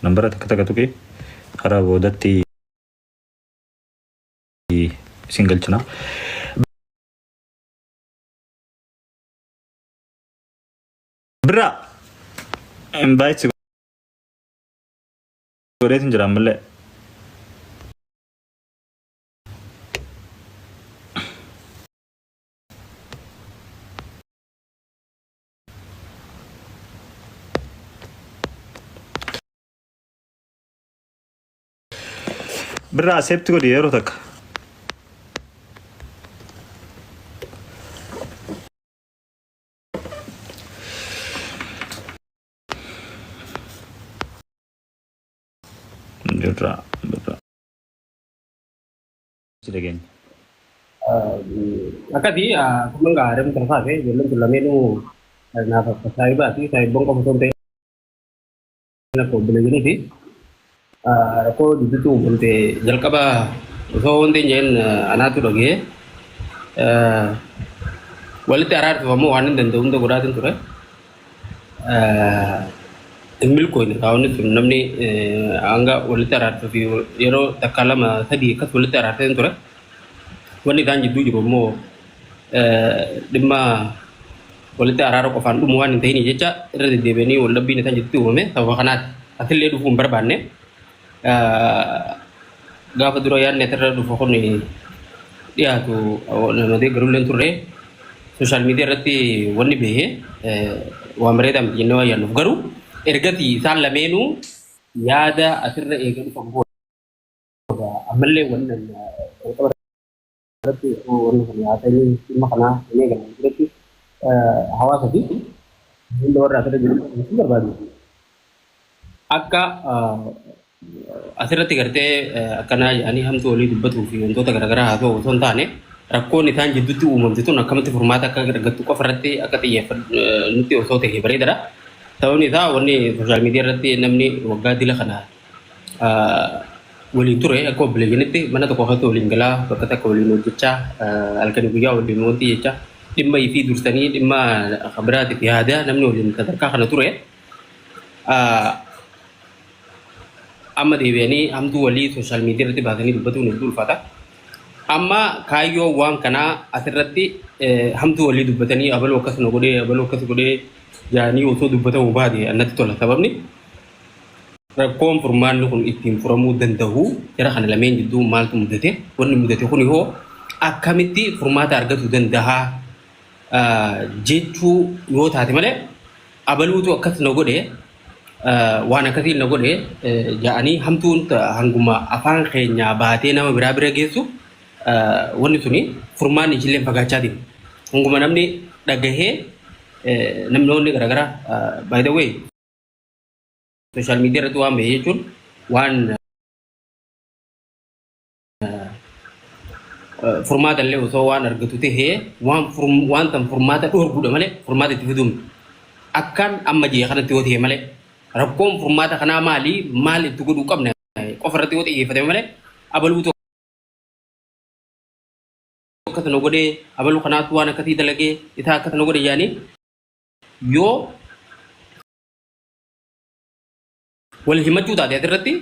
نمبر تكتكتوكي خراب ودتي سنجل جنا برا بايت سيجوريتين جرام ملء برا سيبت قولي يروتك برا سيدين Akadi kumanggaram terfase belum tulamenu na pasai ba ti sai bong ko tonte na ko bele ni ti ko ditu bonte jalka ba so onde nyen anatu doge walite arar to mo wanin den dum do godatin ture emil ko ni kawni namni anga walite arar to yero takalama tadi kat walite arar ten ture wani danji duji mo dimma walite araro ko fan dum wani tayni jecha rede de beni wala bi ne tanji tu me taw khanat atille du fum barbanne gafa duro yan netra du fo ni ya tu na de garulen turre social media ratti wani be wa maredam jinno yan garu ergati salla menu yada atirra e gadu fo amalle wannan berarti orang yang ada ini makna ini kan berarti hawa tadi ini luar ada jadi itu berbagi akka asirati garte akana yani ham to li dubatu fi on to tagara ha to son tane rakko ni tan jiddu umum to nakamati formata ka gattu ko farati akati ye nuti o so te hebare dara tawni tha woni social media rati namni wagga dila kana wali ture ko bele genete mana to ko hato lingala bakata ko lino jecha alkani buya wali monti jecha dimma fi durstani dimma khabrat fi hada namni wali tadarka kana ture amma de beni amdu wali social media rati badani dubatu nudul fata amma kayo wan kana atirati hamdu wali dubatani abal wakas no gode jani oto dubata ubadi annati to la sababni rakkom furman kun itim furamu dandahu yara khana lamen jiddu maltu mudate wonni mudate kuni ho akamiti furmata argatu dandaha jechu yo taati male abalutu akat nogode wana kati nogode jaani hamtun ta hanguma afan khenya baate nama birabira gesu wonni suni furman ni jille bagachadi hanguma namni dagahe namno ni gara-gara by the way social media itu ambe yun one format alle so one argatu te he one tam format ur guda male format tifidum akan amma je kana tiwoti he male rakkom format kana mali tugudu kamne ko farati woti he fate male abalu to katano gode abalu kana tuwana kati dalage ita katano gode yani yo wal himatu ta de terati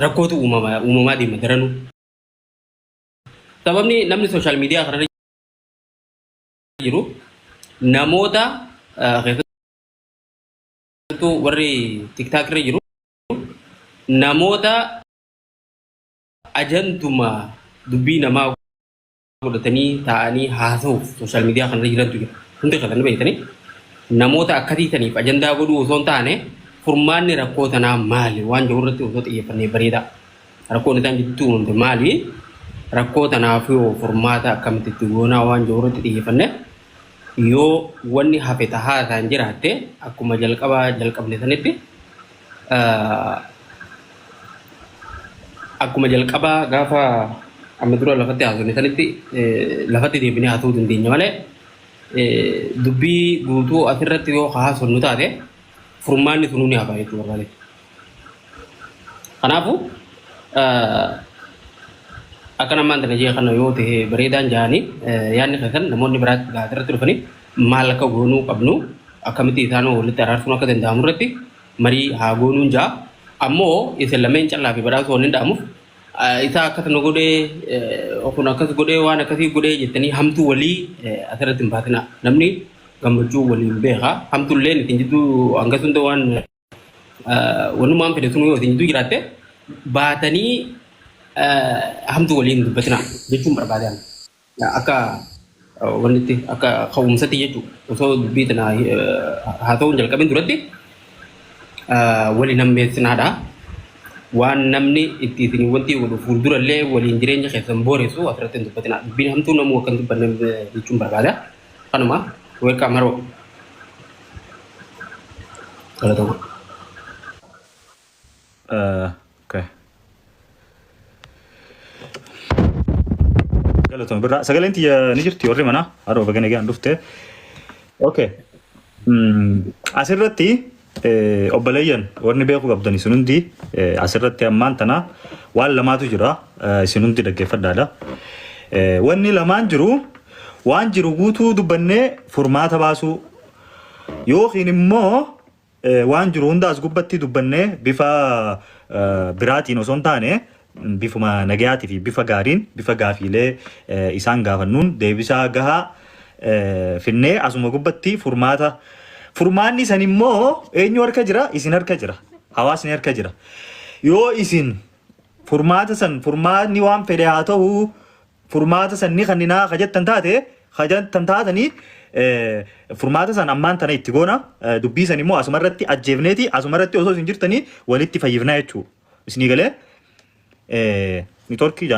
rakotu umama di madaranu sabab ni namni social media karena jiru namoda itu wari tiktok re jiru namoda ajantuma dubi nama godatani taani haso social media karena jiran tu unte kala be tani namoota akkati taniif ajandaa godhuu osoo hin taane furmaanni rakkoo tanaa maali waan jiru irratti osoo xiyyeeffannee bareeda rakkoon isaan jidduu uumamte maali rakkoo tanaaf yoo furmaata akkamitti itti goonaa waan jiru irratti xiyyeeffanne yoo wanni hafe tahaa isaan jiraatte akkuma jalqabne sanitti akkuma jalqabaa gaafa amma dura lafatti haasofne sanitti lafatti deebinee haasa'uu dandeenya malee dubbii guutuu asirratti yoo haasofnu taate furmaanni sunuu ni hafa jechuu barbaade. Kanaafuu akka namaan tana jee kana yoo ta'e bareedaan jaanii yaadni kan namoonni biraatti asirratti dhufanii maal akka goonuu qabnu akkamitti isaan walitti araarsuun akka danda'amu irratti marii haa goonuun jaa ammoo isa lameen callaa fi badhaasoo hin danda'amuuf isa akkas nu godhee kun akkas godhee waan akkasii godhee jettanii hamtuu walii asirratti hin baatina namni gammachuu waliin beekaa hamtuullee ittiin jidduu hangas hunda waan wanumaan fedhe sun yoo ittiin jidduu jiraatte baatanii hamtuu waliin dubbatina jechuun barbaadan akka wanti akka ka'umsatti jechuudha osoo dubbii tana haa ta'uun jalqabin duratti waliin hammeessinaadha waan namni itti isin wanti wal fuuldurallee waliin jireenya keessan booressu asirratti hin dubbatina dubbiin hamtuu namuu akka hin dubbanne jechuun barbaada kanuma welcome haroo galatoomaa. Okay. Galatoomaa birraa sagaleen tiyya ni jirti warri mana haroo bagana gaan dhufte. Okay. Asirratti obboleeyyan warni beeku qabdan isin hundi asirratti ammaan tana waan lamaatu jira isin hundi dhaggeeffadhaadha. Wanni lamaan jiru waan jiru guutuu dubbannee furmaata baasuu yookiin immoo waan jiru hundaas gubbatti dubbannee bifa biraatiin osoo hin taane bifuma nagayaatii fi bifa gaariin bifa gaafiilee isaan gaafannuun deebisaa gahaa finnee asuma gubbatti furmaanni san immoo eenyu harka jira isin harka jira hawaasni harka jira yoo isin furmaanni waan fedhe haa ta'u furmaata sanni kanninaa kajattan taatanii furmaata san ammaan tana itti goona dubbii san immoo asumarratti ajjeefneeti asumarratti osoo isin jirtanii walitti fayyifnaa jechuu isinii galee nitorkii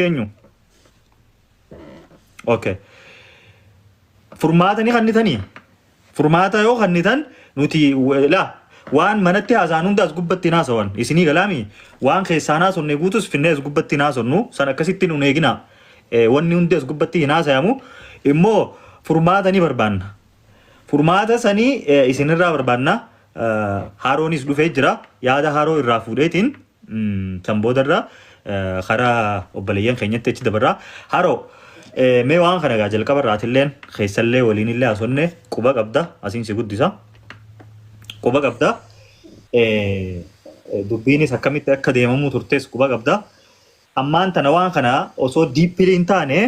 eenyu okay furmaata ni kannitanii furmaata yoo kannitan nuti waan manatti haasaan hundaas gubbatti naasawan isinii galaami waan keessaan haasonne guutus finnees gubbatti naasonnu san akkasitti nun eegina wanni hundees gubbatti hin haasayamu immoo furmaata ni barbaanna furmaata sanii isinirraa barbaanna haaroonis dhufee jira yaada haaroo irraa fuudheetiin san boodarraa karaa obboleeyyan keenyatti achi dabarraa haaroo mee waan kana gaa jalqaba irraatilleen keessallee waliinillee haasonne quba qabda asiin si guddisa quba qabda dubbiinis akkamitti akka deemamuu turtes quba qabda ammaan tana waan kana osoo diippilii hin taane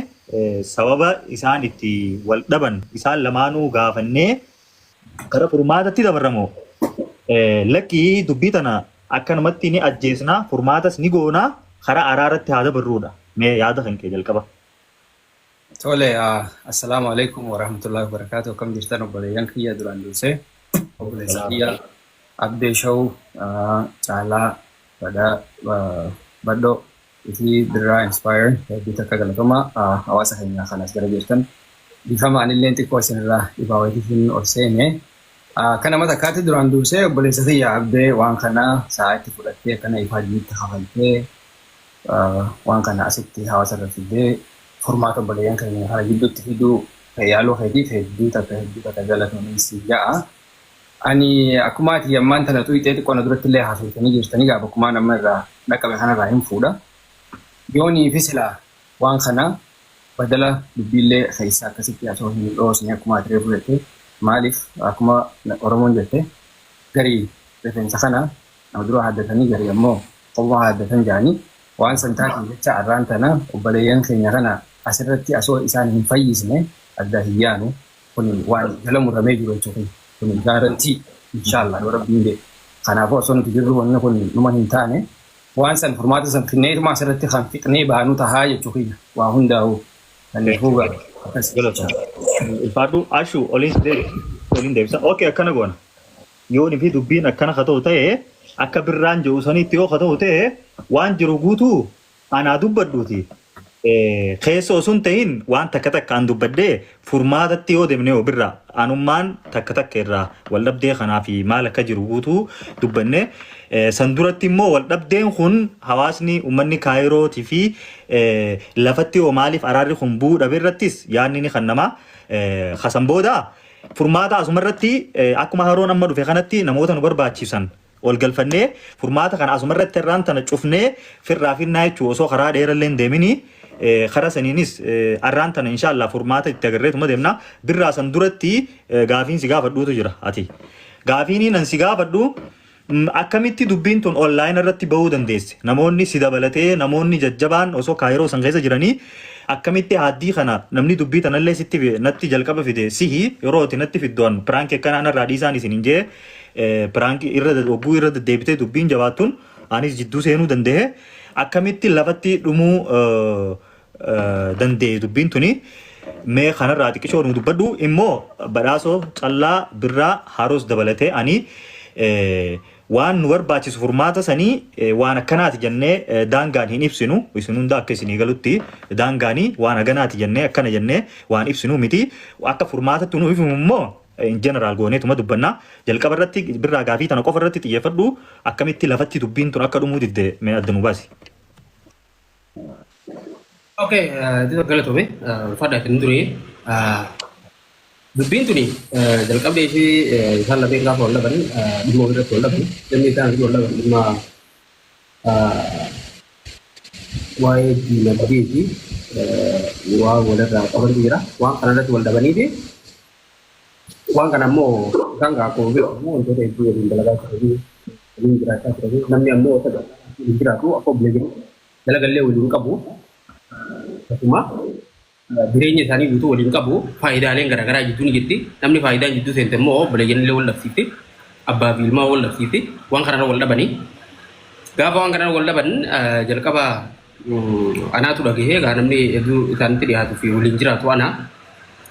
sababa isaan itti wal dhaban isaan lamaanuu gaafannee gara furmaatatti dabarramoo lakkii dubbii tana akkanumatti ni ajjeesnaa furmaatas ni goonaa karaa araaratti haa dabarruudha mee yaada kan kee jalqaba. Tole, assalamu alaikum warahmatullahi wabarakatuh. Kam jirtan obboleeyyan kiyya duraan dursee obboleessa kiyya Abdee Shawuu Caalaa Badhoo fi Birraa Inspire hedduu takka galatoomaa hawaasa keenyaa kanas gara jirtan bifama anilleen xiqqoo isinirraa dhibaawatiin ol seene kana mata kaati duraan dursee obboleessa kiyya Abdee waan kana sa'aatti fudhattee kana ifaajjiitti hafaltee waan kana asitti hawaasa irra fidee formaata obboleeyyan keenya kana gidduutti fiduu yaaloo hedduu takka galatoomii ja'a. Ani akkuma ati ammaan tana tuqxee xiqqoo na duratti illee haasofitanii jirtanii gaafa akkuma nama irraa dhaqqabe kanarraa hin fuudha. Yoonii fi silaa waan kana badala dubbiillee keessaa akkasitti asoo hin dhoosne akkuma ati reefu jette maaliif akkuma Oromoon jette garii rifeensa kana nama dura haaddatanii garii ammoo qoma haaddatan jedhanii waan san taatiin jecha arraan tana obboleeyyan keenya kana asirratti asoo isaan hin fayyisne adda hiyyaanu kun waan jala muramee jiru jechuudha. Kun gaarantii inshallah yoo rabbiin jedhe. Kanaafuu osoo nuti jirru wanni kun numa hin taane waan san furmaata san finneetuma asirratti kan fixnee baanu tahaa jechuudha. Waa hundaa'u kan fuuga. Ilfaadhu ashu oliin deebisa. Okay akkana goona. Yoon fi dubbiin akkana haa ta'u ta'e akka birraan jiru sanitti yoo haa ta'u ta'e waan jiru guutuu anaa dubbadhuuti. Keessa osoo hin ta'in waan takka takkaan dubbadhee furmaatatti yoo deemnee birraa anummaan takka irraa wal dhabdee kanaa fi maal akka jiru guutuu dubbannee san duratti immoo wal dhabdeen kun hawaasni uummanni kaayirootii fi lafatti yoo maaliif araarri kun bu'uu dhabe irrattis yaadni ni kan namaa kasan booda furmaata asumarratti akkuma haroon amma dhufe kanatti namoota nu barbaachisan ol galfannee furmaata kana asumarratti irraan tana cufnee firraa finnaa jechuu osoo karaa dheerallee hin deeminii karaa saniinis arraan tana inshallah furmaata itti agarreetuma deemna birraa san duratti gaafiin si gaafadhuutu jira ati gaafiin nan si gaafadhu akkamitti dubbiin tun online irratti bahuu dandeesse namoonni si dabalatee namoonni jajjabaan osoo kaayiroo san keessa jiranii akkamitti haddii kana namni dubbii tanallee sitti natti jalqaba fide sihi yeroo ati natti fiddoon piraank akkanaan irraa dhiisaan isin hin jee piraank irra ogguu irra deebitee dubbiin jabaattuun anis jidduu seenuu danda'e akkamitti lafatti dhumuu danda'e dubbiin tuni mee kanarraa xiqqishoo nu dubbadhu immoo badhaasoo callaa birraa haaros dabalatee ani waan nu barbaachisu furmaata sanii waan akkanaati jennee daangaan hin ibsinu isin hunda akka isinii galutti daangaanii waan aganaati jennee akkana jennee waan ibsinu miti akka furmaatatti nu ifnu immoo in general gooneetuma dubbannaa jalqaba irratti birraa gaafii tana qofa irratti xiyyeeffadhu akkamitti lafatti dubbiin tun akka dhumuu didde mee adda nu baasi. Okay, itu galatome. Fada kan duri. Dubbiin tuni jalqabdee fi isaan lameen gaafa wal dhaban dhimma irratti wal dhaban dhimmi isaan wal dhaban dhimma waa'ee diinagdee fi waa walirraa qaban jira. Waan kana irratti wal dhabanii fi waan kana immoo isaan gaakoo beekamu wantoota hedduu waliin dalagaa turanii waliin jiraachaa turanii namni ammoo waliin jiraatu akka obbolee jiru dalagallee waliin qabu. Akkuma jireenya isaanii guutuu waliin qabu faayidaaleen garaagaraa jidduun jirti namni faayidaan jidduu seente immoo obboleeyyanillee wal dhabsiifti abbaa fi ilmaa wal dhabsiifti waan kanarra wal dhabanii gaafa waan kanarra wal dhaban jalqaba anaatu dhagahee gaa namni hedduu isaanitti dhiyaatu fi waliin jiraatu ana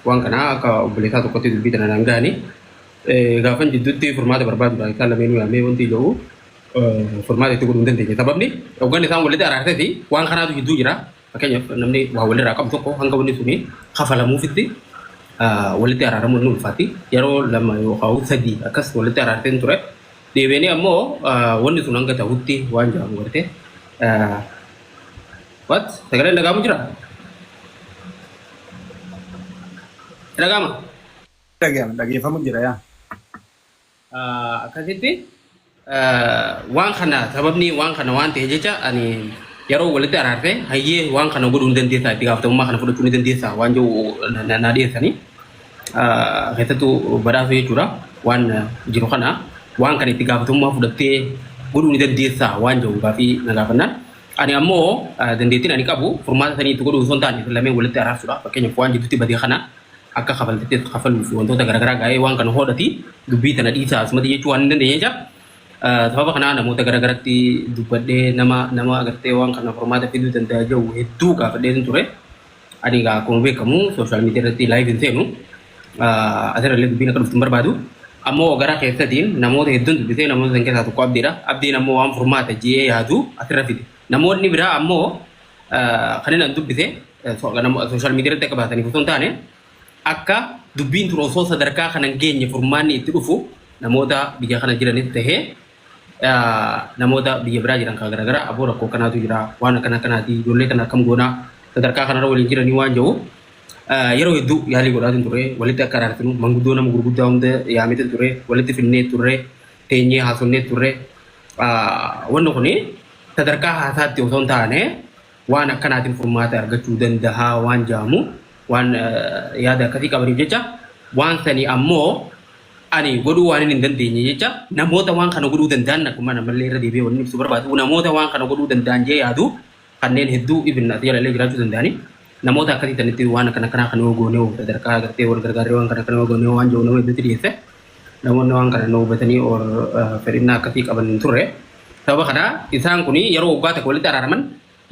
waan kana akka obboleessaa tokkotti dubbii tana naan gahanii gaafan jidduutti furmaata barbaadudha isaan lameenuu yaamee wanti jedhu furmaata itti godhuu hin dandeenye sababni hogganni isaan walitti araartee fi waan kanaatu jidduu jira. Makanya namni waa walirraa qabu tokko hanga wanni suni kafalamuufitti walitti araaramuun ni ulfaati yeroo lama yookaan sadii akkas walitti araarteen ture deebiinii ammoo wanni sun hanga ta'utti waan jedhamu gartee wat sagaleen dhagaamu jira dhagaama dhageeffamu jira yaa akkasitti waan kana sababni waan kana waan ta'e jecha ani yeroo walitti araartee hayyee waan kana godhuu ni dandeessaa itti gaafatamummaa kana fudhachuu ni dandeessaa waan jiru na dhiyeessanii keessattuu badhaasoo jechuudha waan jiru kana waan kana itti gaafatamummaa fudhattee godhuu ni dandeessaa waan jiru gaafii na gaafannaan ani ammoo dandeettiin ani qabu furmaata sanii itti godhuu osoo hin taane lameen walitti araarsuudha fakkeenyaaf waan jidduutti badee kana akka kafaltetti kafaluu fi wantoota garaagaraa gaa'ee waan kana hodhati dubbii tana dhiisaa asumatti jechuu waan hin dandeenye jecha sababa kana namoota garaagaratti dubbadhee nama agartee waan kana furmaata fiduu danda'a jiru hedduu gaafadhee ture ani egaa akkuma beekamu sooshaal miidiyaa irratti laayiv hin seenu asirrallee dubbiin akka dhuftu hin barbaadu ammoo gara keessatiin namoota hedduun dubbisee namoota san keessaa tokko abdiidha abdiin ammoo waan furmaata ji'ee yaadu asirra fide namoonni biraa ammoo kanneen an dubbise sooshaal miidiyaa irratti akka baasaniif osoo hin taane akka dubbiin ture osoo sadarkaa kana hin geenye furmaanni itti dhufu namoota biyya kana jiranis tahee namoota biyya biraa jiran kan garaagaraa aboo rakkoo kanaatu jira waan akkanaati ijoollee kana akkam goonaa sadarkaa kanarra waliin jiranii waan jiru yeroo hedduu yaalii godhaatiin ture walitti akka araartinu manguddoo nama gurguddaa hunda yaamite ture walitti finnee turre teenyee haasonnee turre wanni kun sadarkaa haasaatti osoo hin taane waan akkanaatiin furmaata argachuu danda'a waan jaamu waan yaada akkasii qabaniif jecha waan sanii ammoo ani godhuu waan hin dandeenye jecha namoota waan kana godhuu danda'an akkuma namallee irra deebi'ee wanni ibsu barbaadu namoota waan kana godhuu danda'an jee yaadu kanneen hedduu ibn ati jalallee jiraachuu danda'ani namoota akkasii tanitti waan akkana kan yoo goonee sadarkaa agartee wal gargaaree waan kana yoo goonee waan jiru nama hedduutti dhiyeesse namoonni waan kana nu hubatanii fedhinnaa akkasii qaban hin turre sababa kana isaan kun yeroo waggaa tokko walitti araaraman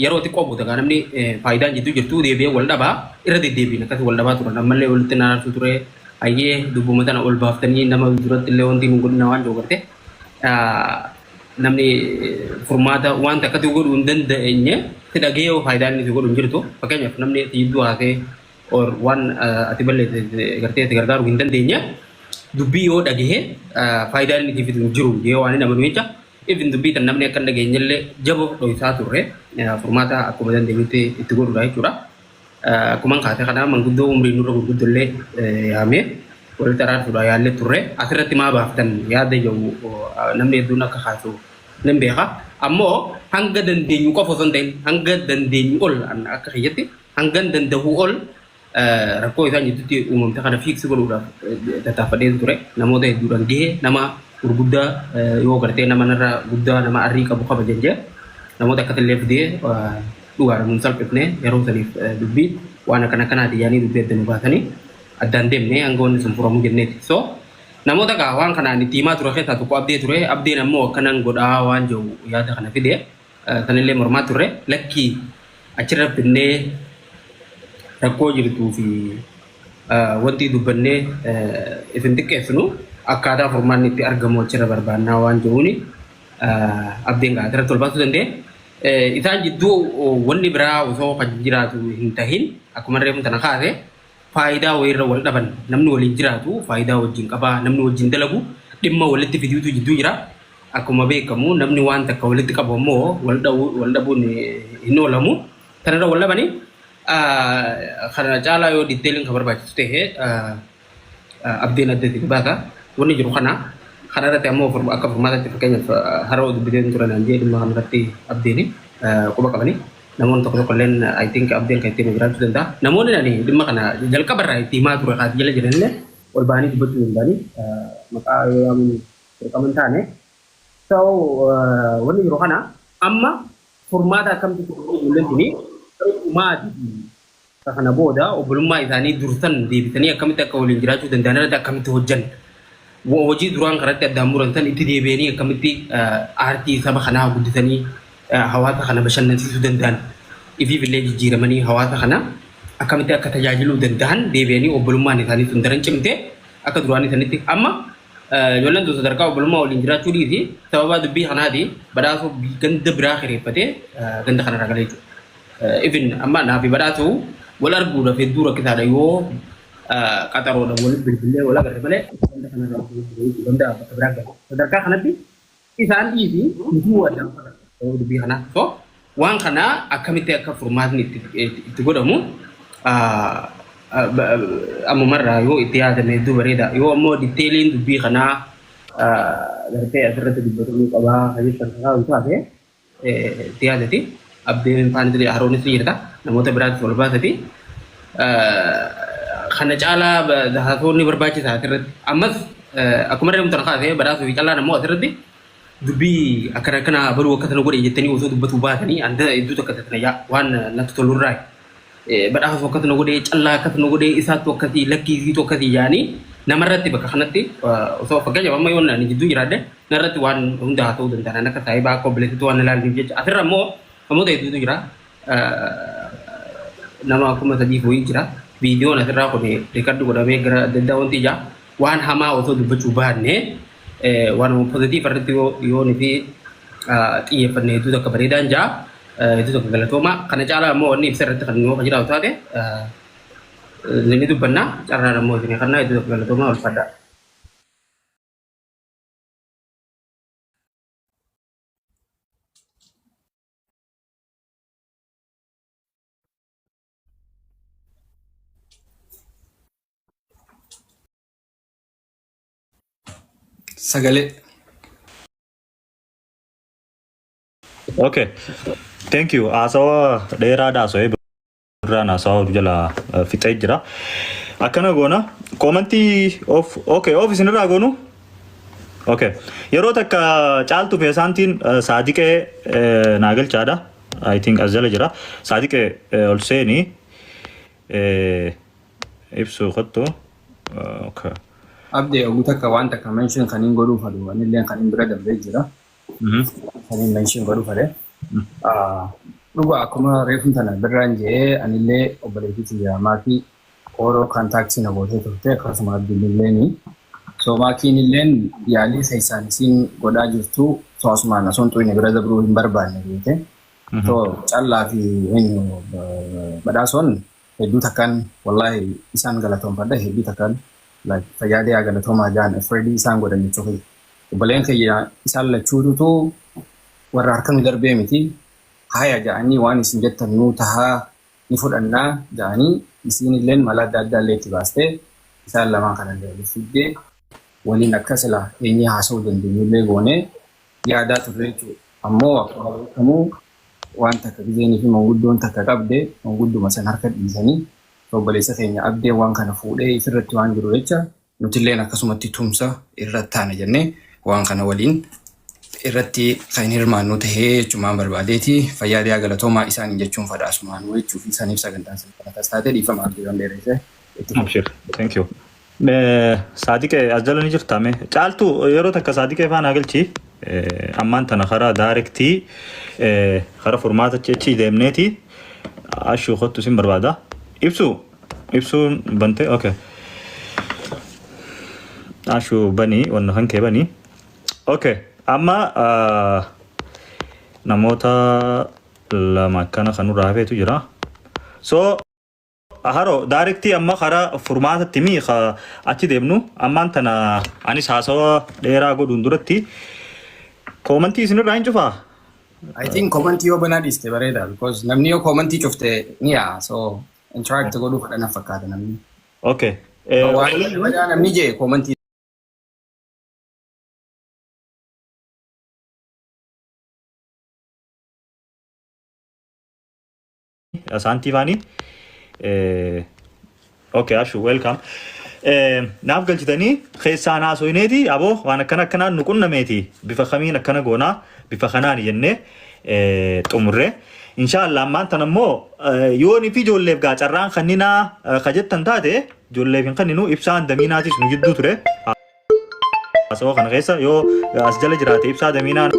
yeroo xiqqoo buuta namni faayidaan jidduu jirtu deebi'ee wal dhabaa irra deddeebiin akkasii wal dhabaa turan ammallee walitti naannatu ture ayyee dubbuma tana ol baaftanii nama duratti illee wanti nun godhina waan jiru garte namni furmaata wanta akkasii godhuu hin dandeenye si dhagee faayidaan inni si godhu hin jirtu fakkeenyaaf namni jidduu haasee waan ati balleesse gartee si gargaaruu hin dandeenye dubbii yoo dhagee faayidaan inni fidu hin jiru jee waan nama nuyicha ifin dubbii tan namni akka hin dhageenyellee jabo dho'isaa turre furmaata akkuma dandeenyutti itti godhudha jechuudha. Akkuma kaasee kana manguddoo umrii nurra gurguddollee yaamee walitti araarsuudha yaallee turre asirratti maa baaftan yaada jiru namni hedduun akka kaasu nan beeka ammoo hanga dandeenyu qofa osoo hin ta'in hanga dandeenyu ol akka kiyyatti hanga danda'u ol rakkoo isaan jidduutti uumamte kana fiiksi godhuudhaaf tattaafadhee ture namoota hedduudhaan gahee nama gurguddaa yoo gartee nama narra guddaa nama arrii qabu qaba jennee namoota akka illee fidee dhugaadha nun salphifne yeroo saniif dubbii waan akkana kanaati yaanii dubbii adda nu baasanii addaan deemnee aangoonni sun furamuu jenneeti. So namoota gaa waan kanaan itti himaa ture keessaa tokko abdee ture. Abdeen ammoo akkanaan godhaa waan jiru yaada kana fidee sanillee mormaa turre lakkii achirra finnee rakkoo jirtuu fi wanti dubbannee isin xiqqeessinu akkaataa furmaanni itti argamu achirra barbaannaa waan jiruuni abdeen gaa asirratti ol baasuu danda'e. Isaan jidduu wanni biraa osoo kan jiraatu hin tahin akkuma reefu tana kaase faayidaa wayirra wal dhaban namni waliin jiraatu faayidaa wajjin qabaa namni wajjin dalagu dhimma walitti fiduutu jidduu jira. Akkuma beekamu namni waan takka walitti qabu ammoo wal dhabuun hin oolamu. Kanarra wal dhabanii kana caalaa yoo diiteeliin kan barbaachisu ta'e abdeen addatti baasa. Wanni jiru kanarratti ammoo akka furmaataatti fakkeenyaaf haroo dubbiteen turan anjee dhimma kanarratti abdeeni quba qabanii. Namoonni tokko illeen I think abdeen kan ittiin jiraachuu danda'a. Namoonni nani dhimma kana jalqabarraa itti himaa ture kaas jala jiranillee ol bahanii dubbachuu danda'anii maqaa yoo yaamuun dirqaman taane. So wanni jiru kana amma furmaata akkamitti mul'atini maatii kana booda obbolummaa isaanii dursan deebisanii akkamitti akka waliin jiraachuu danda'an irratti akkamitti hojjan hojii duraan karatti addaan murantan itti deebi'anii akkamitti aartii saba kanaa guddisanii hawaasa kana bashannansiisuu danda'an ifiif illee jijjiiramanii hawaasa kana akkamitti akka tajaajiluu danda'an deebi'anii obbolummaan isaanii sun daran cimte akka duraanii sanitti amma ijoolleen tun sadarkaa obbolummaa waliin jiraachuu dhiisi sababa dubbii kanaati badhaasoo ganda biraa kireeffatee ganda kanarra galee jiru. Even amma naafi badhaasoo wal arguudhaaf hedduu rakkisaadha yoo qaxaroodha waliin bilbilee wal agarre malee ganda kanarra ganda biraa gala. Sadarkaa kanatti isaan dhiisi nutuu addaan fudhata dubbii kanaa. So waan kana akkamitti akka furmaatni itti godhamu ammumarraa yoo itti yaadame hedduu bareeda. Yoo ammoo diiteeliin dubbii kanaa gartee asirratti dubbatamuu qabaa hajjechaan kanaa yoo taate itti yaadati. Abdeen faanitti haroonis jirta namoota biraatti wal baasati. Kana caalaa haasawni barbaachisaa asirratti. Ammas akkuma reefu tana kaasee badhaasuu fi callaan ammoo asirratti dubbii akkana baruu akka tana godhe jettanii osoo dubbatuu baatanii anda hedduu tokko tatanayyaa waan natti tolurraa. Badhaasuu akka tana godhe callaa akka tana godhe isaattu akkasii lakkiisiitu akkasii yaanii namarratti bakka kanatti osoo fakkeenyaaf amma yoo nani jidduu jiraadde narratti waan hunda haa ta'uu danda'an akka saayibaa akka obboleessituu waan ilaalaniif jecha asirra ammoo namoota hedduutu jira. Nama akkuma sadii fuuyii jira. Viidiyoon asirraa kun riikardi godhamee gara adda addaa wanti ijaa waan hamaa osoo dubbachuu baanne waan pozitiif irratti yoo nuti xiyyeeffanne hedduu tokko bareedaan jaa hedduu tokko galatooma. Kana caalaa ammoo wanni ibsa irratti kan yoo jiraatu taate ni dubbannaa carraan ammoo isin kannaa hedduu tokko galatooma ulfaadhaa. Sagalee. Okay, thank you. Asawa dheeraadhaa asoo birraan asawa jala fixee jira. Akkana goona koomantii of isinirraa goonu. Okay, yeroo takka caaltu feesaantiin saadiqee naagalchaadha. I think as jala jira. Saadiqee ol seenii ibsu qottu. Okay. Abdee oguu takka waan takka mention kan hin godhuu fadu anillee kan hin bira darbee jira. Kan hin mention godhuu fade. Dhugaa akkuma reefun tana birraan jee anillee obboleettii maatii koroo kontaaktii na gootee turte akkasuma abdilleeni. So maatiin illeen yaalii isaaniin godhaa jirtu so asumaan asoon xuyne bira dabruu hin barbaanne beekte. So callaa fi eenyu badhaasoon hedduu takkaan wallahi isaan galatoonfadha hedduu takkaan. Like fayyadee agalatoomaa jaan Freddy isaan godhan jechuudha. Obboleen kiyya isaan lachuutu warra harkanu darbee miti. Haya ja'anii waan isin jettan nuu tahaa ni fudhannaa ja'anii isin illeen mala adda addaa illee itti baastee isaan lamaan kana illee fiddee waliin akka sila eenyee haasa'uu dandeenyu illee goonee yaadaa turre jechuudha. Ammoo akkuma beekamu waan takka gizeenii fi manguddoon takka qabdee mangudduma san harka dhiisanii obboleessa keenya abdee waan kana fuudhee ifirratti waan jiru jecha nuti illeen akkasumatti tumsa irratti taana jennee waan kana waliin irratti kan hirmaannu tahee jechumaan barbaadeeti fayyaadee galatoomaa isaanii jechuun fadhaasumaan jechuuf isaaniif sagantaan sagantaas taatee dhiifamaa jiran dheeressee. Abshir, thank you. Saadiqee as jala ni jirta mee caaltu yeroo takka saadiqee faana galchi ammaan tana karaa daarektii karaa furmaata cheechii deemneeti ashuu kottu sin barbaada ibsuun bante okay ashuu banii wanna kan kee banii okay amma namoota lama akkana kanurraa hafeetu jira so haro directly amma khara formaata timi kha achi deemnu ammaan tana anis haasawa dheeraa godhuun duratti commentii isinirraa hin cufaa I think comment yoo banaa dhiiste bareeda because namni yoo commentii cufte ni yaa so interact godhuu fadhana fakkaata namni okay waan namni jee commentii Asanti Vani okay Ashu welcome naaf galchitanii keessaan haasoineeti aboo waan akkanaan nu qunnameeti bifa kamiin akkana goonaa bifa kanaan jennee xumurre inshallah ammaan tan ammoo yooni fi ijoolleef gaa carraan kanninaa kajettan taate ijoolleef hin kanninu ibsaan damiinaatis nu jidduu ture haasawaa kana keessa yoo as jala jiraate ibsaa damiinaa